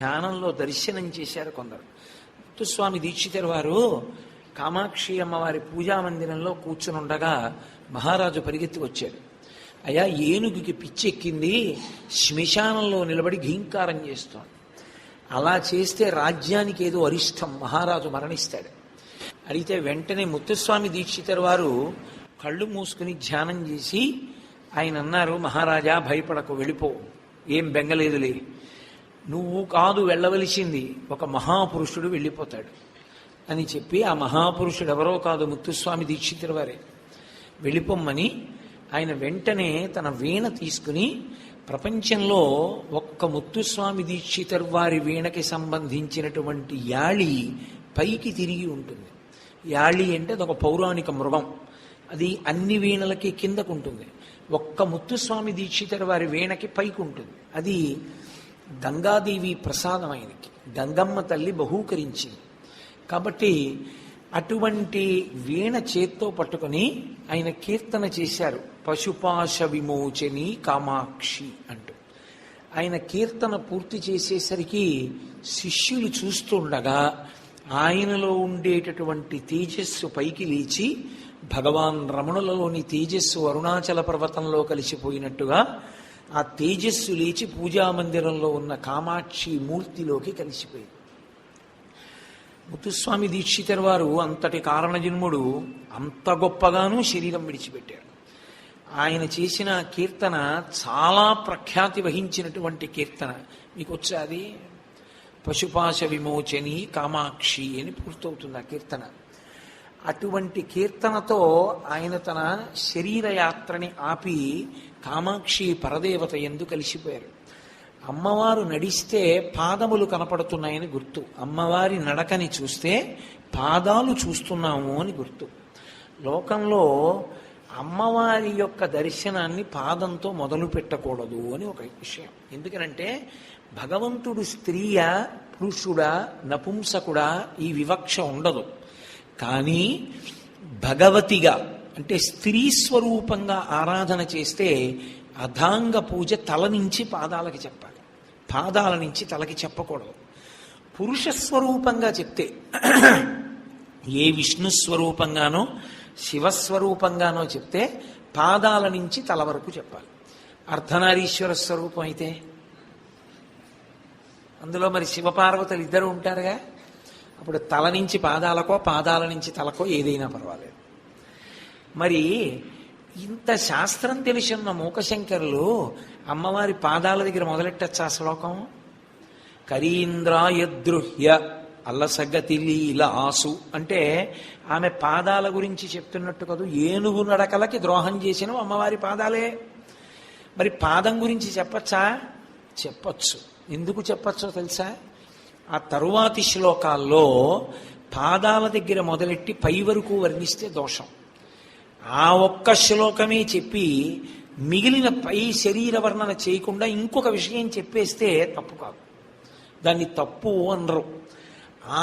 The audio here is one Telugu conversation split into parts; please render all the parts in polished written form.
ధ్యానంలో దర్శనం చేశారు కొందరు. ముత్తుస్వామి దీక్షితర్ వారు కామాక్షి అమ్మవారి పూజా మందిరంలో కూర్చునుండగా మహారాజు పరిగెత్తి వచ్చాడు. అయ్యా, ఏనుగుకి పిచ్చెక్కింది, శ్మశానంలో నిలబడి ఘీంకారం చేస్తోంది. అలా చేస్తే రాజ్యానికి ఏదో అరిష్టం, మహారాజు మరణిస్తాడు. అడిగితే వెంటనే ముత్తుస్వామి దీక్షితర్ వారు కళ్ళు మూసుకుని ధ్యానం చేసి ఆయన అన్నారు, మహారాజా భయపడకు, వెళ్ళిపో, ఏం బెంగలేదులే, నువ్వు కాదు వెళ్ళవలసింది, ఒక మహాపురుషుడు వెళ్ళిపోతాడు అని చెప్పి, ఆ మహాపురుషుడు ఎవరో కాదు, ముత్తుస్వామి దీక్షితుల వారే. వెళ్ళిపోమ్మని ఆయన వెంటనే తన వీణ తీసుకుని, ప్రపంచంలో ఒక్క ముత్తుస్వామి దీక్షితర్ వారి వీణకి సంబంధించినటువంటి యాళి పైకి తిరిగి ఉంటుంది. యాళి అంటే అదొక పౌరాణిక మృగం, అది అన్ని వీణలకి కిందకు ఉంటుంది. ఒక్క ముత్తుస్వామి దీక్షితర్ వారి వీణకి పైకి ఉంటుంది. అది గంగాదేవి ప్రసాదం ఆయనకి, గంగమ్మ తల్లి బహూకరించింది. కాబట్టి అటువంటి వీణ చేత్తో పట్టుకొని ఆయన కీర్తన చేశారు, పశుపాశ విమోచని కామాక్షి అంటూ. ఆయన కీర్తన పూర్తి చేసేసరికి శిష్యులు చూస్తుండగా ఆయనలో ఉండేటటువంటి తేజస్సు పైకి లేచి, భగవాన్ రమణులలోని తేజస్సు అరుణాచల పర్వతంలో కలిసిపోయినట్టుగా ఆ తేజస్సు లేచి పూజామందిరంలో ఉన్న కామాక్షి మూర్తిలోకి కలిసిపోయింది. ముత్తుస్వామి దీక్షితర్ వారు అంతటి కారణజన్ముడు, అంత గొప్పగానూ శరీరం విడిచిపెట్టారు. ఆయన చేసిన కీర్తన చాలా ప్రఖ్యాతి వహించినటువంటి కీర్తన. మీకు వచ్చా అది? పశుపాశ విమోచని కామాక్షి అని పూర్తవుతుంది ఆ కీర్తన. అటువంటి కీర్తనతో ఆయన తన శరీర యాత్రని ఆపి కామాక్షి పరదేవత యందు కలిసిపోయారు. అమ్మవారు నడిస్తే పాదములు కనపడుతున్నాయని గుర్తు, అమ్మవారి నడకని చూస్తే పాదాలు చూస్తున్నాము అని గుర్తు. లోకంలో అమ్మవారి యొక్క దర్శనాన్ని పాదంతో మొదలు పెట్టకూడదు అని ఒక విషయం. ఎందుకనంటే భగవంతుడు స్త్రీయ, పురుషుడా, నపుంసకుడా ఈ వివక్ష ఉండదు. కానీ భగవతిగా అంటే స్త్రీ స్వరూపంగా ఆరాధన చేస్తే అధాంగ పూజ తల నుంచి పాదాలకి చెప్పాలి, పాదాల నుంచి తలకి చెప్పకూడదు. పురుష స్వరూపంగా చెప్తే, ఏ విష్ణు స్వరూపంగానో శివస్వరూపంగానో చెప్తే పాదాల నుంచి తల వరకు చెప్పాలి. అర్ధనారీశ్వర స్వరూపం అయితే అందులో మరి శివపార్వతులు ఇద్దరు ఉంటారుగా, అప్పుడు తల నుంచి పాదాలకో పాదాల నుంచి తలకో ఏదైనా పర్వాలేదు. మరి ఇంత శాస్త్రం తెలిసిన మూకశంకరులు అమ్మవారి పాదాల దగ్గర మొదలెట్టచ్చా శ్లోకం? కరీంద్రాయదృహ్య అల్లసగతిలీల ఆసు అంటే ఆమె పాదాల గురించి చెప్తున్నట్టు కాదు, ఏనుగు నడకలకి ద్రోహం చేసిన అమ్మవారి పాదాలే. మరి పాదం గురించి చెప్పచ్చా? చెప్పచ్చు. ఎందుకు చెప్పచ్చో తెలుసా? ఆ తరువాతి శ్లోకాల్లో పాదాల దగ్గర మొదలెట్టి పై వరకు వర్ణిస్తే దోషం. ఆ ఒక్క శ్లోకమే చెప్పి మిగిలిన పై శరీర వర్ణన చేయకుండా ఇంకొక విషయం చెప్పేస్తే తప్పు కాదు, దాన్ని తప్పు అనరు.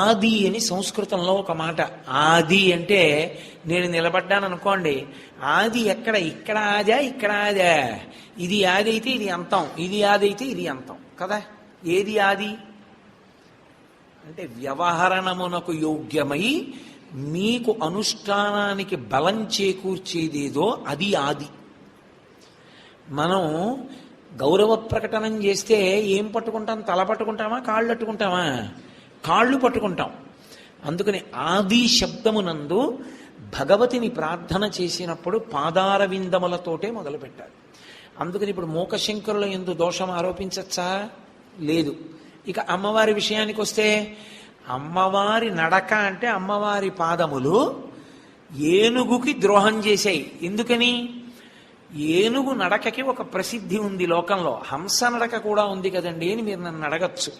ఆది అని సంస్కృతంలో ఒక మాట. ఆది అంటే నేను నిలబడ్డాను అనుకోండి, ఆది ఎక్కడ? ఇక్కడ ఆదా, ఇక్కడ ఆదా. ఇది ఆది అయితే ఇది అంతం, ఇది ఆది అయితే ఇది అంతం కదా. ఏది ఆది అంటే వ్యవహరణమునకు యోగ్యమై మీకు అనుష్ఠానానికి బలం చేకూర్చేదేదో అది ఆది. మనం గౌరవ ప్రకటనం చేస్తే ఏం పట్టుకుంటాం? తల పట్టుకుంటామా, కాళ్ళు పట్టుకుంటామా? కాళ్ళు పట్టుకుంటాం. అందుకని ఆది శబ్దమునందు భగవతిని ప్రార్థన చేసినప్పుడు పాదార విందములతోటే మొదలు పెట్టాలి. అందుకని ఇప్పుడు మూకశంకరుల యందు దోషం ఆరోపించచ్చా? లేదు. ఇక అమ్మవారి విషయానికి వస్తే, అమ్మవారి నడక అంటే అమ్మవారి పాదములు ఏనుగుకి ద్రోహం చేశాయి. ఎందుకని? ఏనుగు నడకకి ఒక ప్రసిద్ధి ఉంది లోకంలో, హంస నడక కూడా ఉంది కదండి అని మీరు నన్ను అడగచ్చు.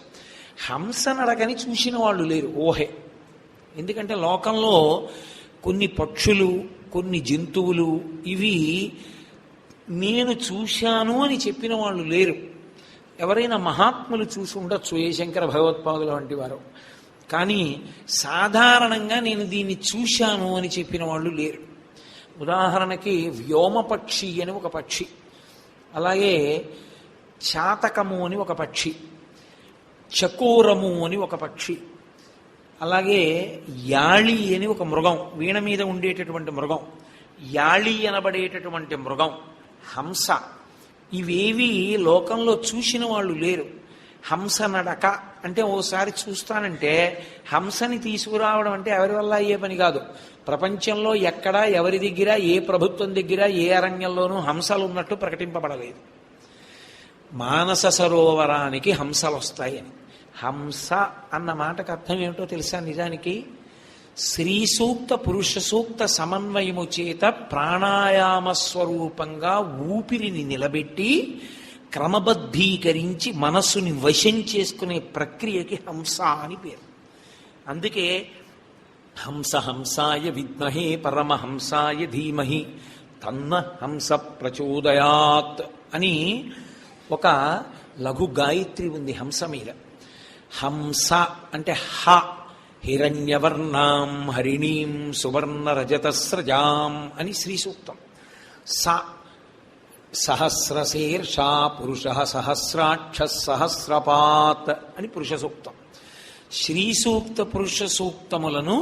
హంస నడకని చూసిన వాళ్ళు లేరు, ఊహే. ఎందుకంటే లోకంలో కొన్ని పక్షులు, కొన్ని జంతువులు ఇవి నేను చూశాను అని చెప్పిన వాళ్ళు లేరు. ఎవరైనా మహాత్ములు చూసి ఉండొచ్చు, ఏ శంకర భగవత్పాదుల వంటి వారు. కానీ సాధారణంగా నేను దీన్ని చూశాను అని చెప్పిన వాళ్ళు లేరు. ఉదాహరణకి వ్యోమపక్షి అని ఒక పక్షి, అలాగే చాతకము అని ఒక పక్షి. చకోరము అని ఒక పక్షి, అలాగే యాళి అని ఒక మృగం, వీణ మీద ఉండేటటువంటి మృగం, యాళి అనబడేటటువంటి మృగం, హంస, ఇవేవి లోకంలో చూసిన వాళ్ళు లేరు. హంస నడక అంటే ఓసారి చూస్తానంటే హంసని తీసుకురావడం అంటే ఎవరి వల్ల అయ్యే పని కాదు. ప్రపంచంలో ఎక్కడా ఎవరి దగ్గర ఏ ప్రభుత్వం దగ్గర ఏ అరణ్యంలోనూ హంసలు ఉన్నట్టు ప్రకటింపబడలేదు. మానస సరోవరానికి హంసలు వస్తాయని. హంస అన్న మాటకు అర్థం ఏమిటో తెలుసా? నిజానికి స్త్రీ సూక్త పురుష సూక్త సమన్వయము చేత ప్రాణాయామ స్వరూపంగా ఊపిరిని నిలబెట్టి క్రమబద్ధీకరించి మనస్సుని వశం చేసుకునే ప్రక్రియకి హంస అని పేరు. అందుకే హంస హంసాయ విద్మహే పరమహంసాయ ధీమహి తన్న హంస ప్రచోదయాత్ అని ఒక లఘు గాయత్రి ఉంది హంస మీద. హంస అంటే హ, హిరణ్యవర్ణాం హరిణీం సువర్ణ రజతస్రజాం అని శ్రీ సూక్తం. స సహస్రశీర్షా పురుష సహస్రాక్ష సహస్రపాత్ అని పురుష సూక్తం. శ్రీ సూక్త పురుష సూక్తములను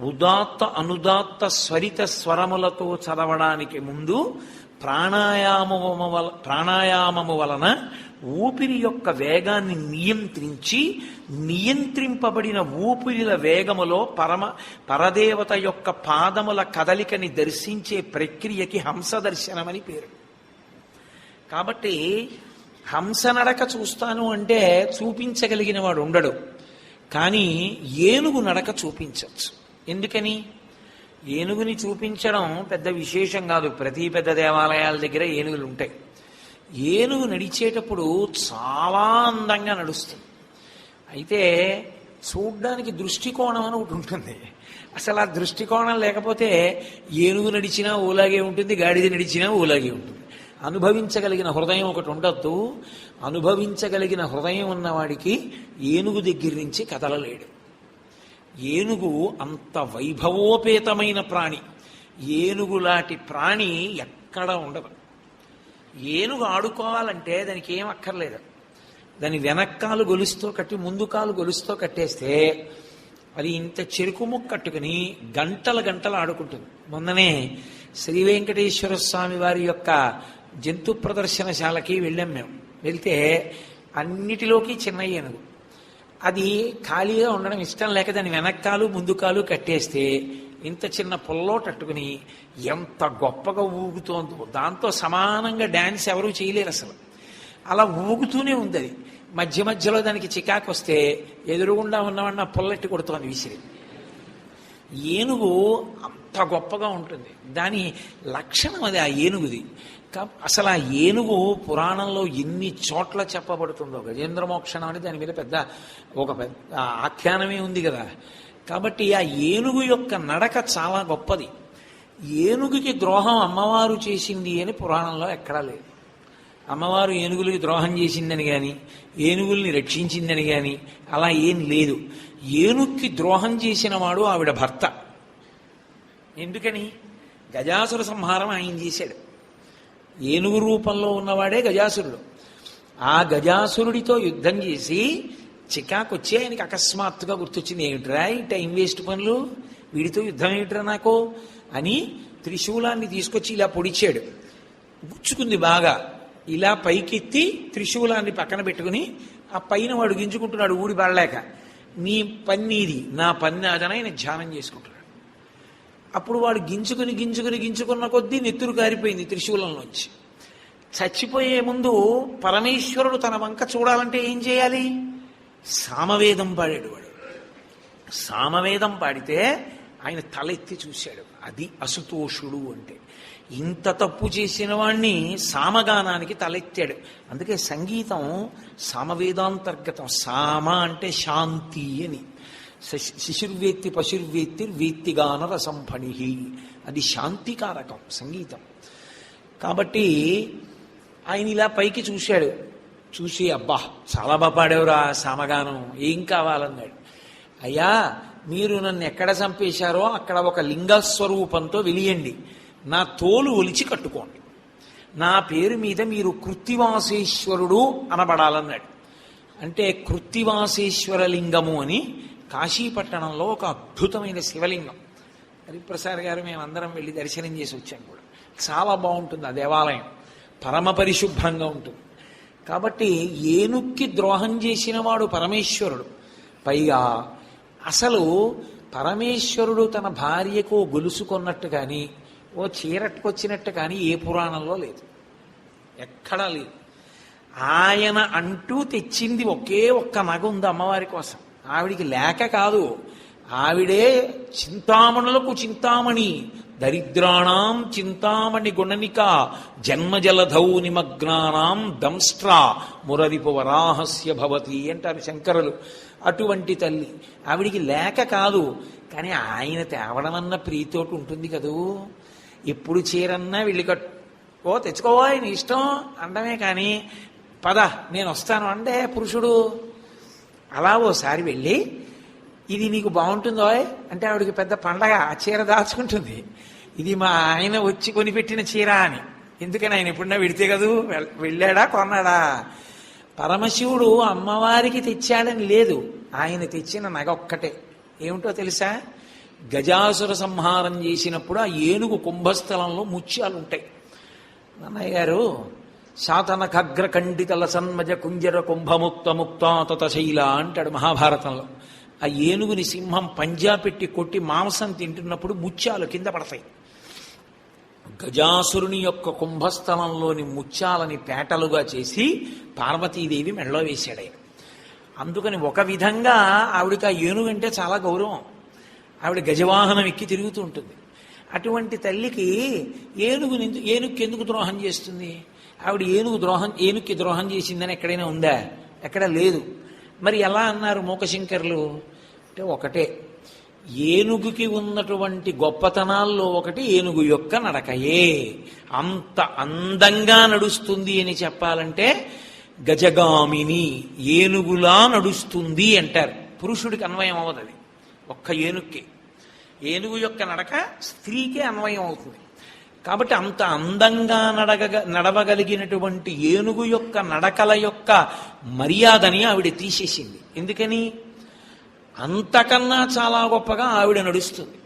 ఉదాత్త అనుదాత్త స్వరిత స్వరములతో చదవడానికి ముందు ప్రాణాయామము వలన ఊపిరి యొక్క వేగాన్ని నియంత్రించి, నియంత్రింపబడిన ఊపిరిల వేగములో పరదేవత యొక్క పాదముల కదలికని దర్శించే ప్రక్రియకి హంస దర్శనమని పేరు. కాబట్టి హంస నడక చూస్తాను అంటే చూపించగలిగిన వాడు ఉండడు, కానీ ఏనుగు నడక చూపించవచ్చు. ఎందుకని? ఏనుగుని చూపించడం పెద్ద విశేషం కాదు. ప్రతి పెద్ద దేవాలయాల దగ్గర ఏనుగులు ఉంటాయి. ఏనుగు నడిచేటప్పుడు చాలా అందంగా నడుస్తుంది. అయితే చూడ్డానికి దృష్టికోణం అని ఒకటి ఉంటుంది. అసలు ఆ దృష్టికోణం లేకపోతే ఏనుగు నడిచినా ఓలాగే ఉంటుంది, గాడిద నడిచినా ఓలాగే ఉంటుంది. అనుభవించగలిగిన హృదయం ఒకటి ఉండొద్దు. అనుభవించగలిగిన హృదయం ఉన్నవాడికి ఏనుగు దగ్గర నుంచి కదలలేడు. ఏనుగు అంత వైభవోపేతమైన ప్రాణి. ఏనుగులాంటి ప్రాణి ఎక్కడ ఉండదు. ఏనుగు ఆడుకోవాలంటే దానికి ఏం అక్కర్లేదు. దాని వెనక్కాలు గొలుస్తూ కట్టి ముందు కాలు గొలుస్తూ కట్టేస్తే అది ఇంత చెరుకు ముక్క కట్టుకుని గంటల గంటలు ఆడుకుంటుంది. మొన్ననే శ్రీ వెంకటేశ్వర స్వామి వారి యొక్క జంతు ప్రదర్శనశాలకి వెళ్ళాం మేము. వెళ్తే అన్నిటిలోకి చిన్న ఏనుగు. అది ఖాళీగా ఉండడం ఇష్టం లేక దాని వెనక్కాలు ముందు కాలు కట్టేస్తే ఇంత చిన్న పుల్లోటట్టుకుని ఎంత గొప్పగా ఊగుతోందో. దాంతో సమానంగా డ్యాన్స్ ఎవరూ చేయలేరు అసలు. అలా ఊగుతూనే ఉంది అది. మధ్య మధ్యలో దానికి చికాకు వస్తే ఎదురుగుండా ఉన్నవాడిని ఆ పుల్లెట్టి కొడుతోంది విసిరి. ఏనుగు అంత గొప్పగా ఉంటుంది. దాని లక్షణం అది, ఆ ఏనుగుది. అసలు ఆ ఏనుగు పురాణంలో ఎన్ని చోట్ల చెప్పబడుతుందో. గజేంద్ర మోక్షణం అని దాని మీద ఒక పెద్ద ఆఖ్యానమే ఉంది కదా. కాబట్టి ఆ ఏనుగు యొక్క నడక చాలా గొప్పది. ఏనుగుకి ద్రోహం అమ్మవారు చేసింది అని పురాణంలో ఎక్కడా లేదు. అమ్మవారు ఏనుగులకి ద్రోహం చేసిందని కానీ, ఏనుగుల్ని రక్షించిందని కానీ అలా ఏం లేదు. ఏనుగుకి ద్రోహం చేసిన వాడు ఆవిడ భర్త. ఎందుకని? గజాసుర సంహారం ఆయన చేశాడు. ఏనుగు రూపంలో ఉన్నవాడే గజాసురుడు. ఆ గజాసురుడితో యుద్ధం చేసి చికాకొచ్చి ఆయనకి అకస్మాత్తుగా గుర్తొచ్చింది, ఏమిట్రా ఈ టైం వేస్ట్ పనులు, వీడితో యుద్ధం ఏమిట్రా నాకు అని త్రిశూలాన్ని తీసుకొచ్చి ఇలా పొడిచాడు. గుచ్చుకుంది బాగా. ఇలా పైకెత్తి త్రిశూలాన్ని పక్కన పెట్టుకుని ఆ పైన వాడు గింజుకుంటున్నాడు ఊడి పడలేక. నీ పన్నీది నా పన్ని అదని ఆయన ధ్యానం చేసుకుంటున్నాడు. అప్పుడు వాడు గింజుకున్న కొద్దీ నెత్తురు కారిపోయింది త్రిశూలంలోంచి. చచ్చిపోయే ముందు పరమేశ్వరుడు తన వంక చూడాలంటే ఏం చేయాలి? సామవేదం పాడాడు వాడు. సామవేదం పాడితే ఆయన తలెత్తి చూశాడు. అది అసుతోషుడు అంటే. ఇంత తప్పు చేసిన వాణ్ణి సామగానానికి తలెత్తాడు. అందుకే సంగీతం సామవేదాంతర్గతం. సామ అంటే శాంతి అని. శిశుర్వేత్తి పశుర్వేత్తి వేత్తిగాన రసంఫణి, అది శాంతికారకం సంగీతం. కాబట్టి ఆయన ఇలా పైకి చూశాడు. చూసి అబ్బా చాలా బాగా పాడేవరా సామగానం, ఏం కావాలన్నాడు. అయ్యా మీరు నన్ను ఎక్కడ చంపేశారో అక్కడ ఒక లింగస్వరూపంతో వెలియండి, నా తోలు ఒలిచి కట్టుకోండి, నా పేరు మీద మీరు కృత్తివాసేశ్వరుడు అనబడాలన్నాడు. అంటే కృత్తివాసేశ్వర లింగము అని కాశీపట్టణంలో ఒక అద్భుతమైన శివలింగం. హరిప్రసాద్ గారు మేమందరం వెళ్ళి దర్శనం చేసి వచ్చాం కూడా. చాలా బాగుంటుంది ఆ దేవాలయం, పరమ పరిశుభ్రంగా ఉంటుంది. కాబట్టి ఏనుక్కి ద్రోహం చేసిన వాడు పరమేశ్వరుడు. పైగా అసలు పరమేశ్వరుడు తన భార్యకు గొలుసుకొన్నట్టు కానీ ఓ చీరట్టుకొచ్చినట్టు కానీ ఏ పురాణంలో లేదు, ఎక్కడా లేదు. ఆయన అంటూ తెచ్చింది ఒకే ఒక్క నగ ఉంది అమ్మవారి కోసం. ఆవిడికి లేక కాదు, ఆవిడే చింతామణులకు చింతామణి, దరిద్రాణం చింతామణి గుణనిక, జన్మజలధౌ నిమగ్నానాం దంస్ట్రా మురరిపు వరాహస్య భవతి అంటారు శంకరులు. అటువంటి తల్లి ఆవిడికి లేక కాదు, కానీ ఆయన తేవడమన్న ప్రీతోటి ఉంటుంది కదూ. ఎప్పుడు చీరన్నా వెళ్ళి ఓ తెచ్చుకోవా నీ ఇష్టం అనడమే కానీ పద నేను వస్తాను అంటే పురుషుడు. అలా ఓసారి వెళ్ళి ఇది నీకు బాగుంటుందో అంటే ఆవిడికి పెద్ద పండగ, ఆ చీర దాచుకుంటుంది. ఇది మా ఆయన వచ్చి కొనిపెట్టిన చీర అని. ఎందుకని ఆయన ఎప్పుడన్నా విడితే కదూ, వెళ్ళాడా కొన్నాడా. పరమశివుడు అమ్మవారికి తెచ్చాడని లేదు, ఆయన తెచ్చిన నగ ఒక్కటే. ఏమిటో తెలుసా? గజాసుర సంహారం చేసినప్పుడు ఆ ఏనుగు కుంభస్థలంలో ముత్యాలు ఉంటాయి. నన్నయ్య గారు శాతన ఖగ్ర ఖండితల సన్మజ కుంజర కుంభముక్త ముక్తా తతశైల అంటాడు మహాభారతంలో. ఆ ఏనుగుని సింహం పంజా పెట్టి కొట్టి మాంసం తింటున్నప్పుడు ముత్యాలు కింద పడతాయి. గజాసురుని యొక్క కుంభస్థలంలోని ముత్యాలని పేటలుగా చేసి పార్వతీదేవి మెడలో వేశాడు ఆయన. అందుకని ఒక విధంగా ఆవిడకి ఆ ఏనుగంటే చాలా గౌరవం. ఆవిడ గజవాహనం ఎక్కి తిరుగుతూ ఉంటుంది. అటువంటి తల్లికి ఏనుగుకి ఎందుకు ద్రోహం చేస్తుంది? ఆవిడ ఏనుక్కి ద్రోహం చేసిందని ఎక్కడైనా ఉందా? ఎక్కడ లేదు. మరి ఎలా అన్నారు మూకశంకరులు అంటే ఒకటే, ఏనుగుకి ఉన్నటువంటి గొప్పతనాల్లో ఒకటి ఏనుగు యొక్క నడకయే. అంత అందంగా నడుస్తుంది అని చెప్పాలంటే గజగామిని, ఏనుగులా నడుస్తుంది అంటారు. పురుషుడికి అన్వయం అవ్వదు అది, ఒక్క ఏనుక్కి. ఏనుగు యొక్క నడక స్త్రీకే అన్వయం అవుతుంది. కాబట్టి అంత అందంగా నడవగలిగినటువంటి ఏనుగు యొక్క నడకల యొక్క మర్యాదని ఆవిడ తీసేసింది. ఎందుకని? అంతకన్నా చాలా గొప్పగా ఆవిడ నడుస్తుంది.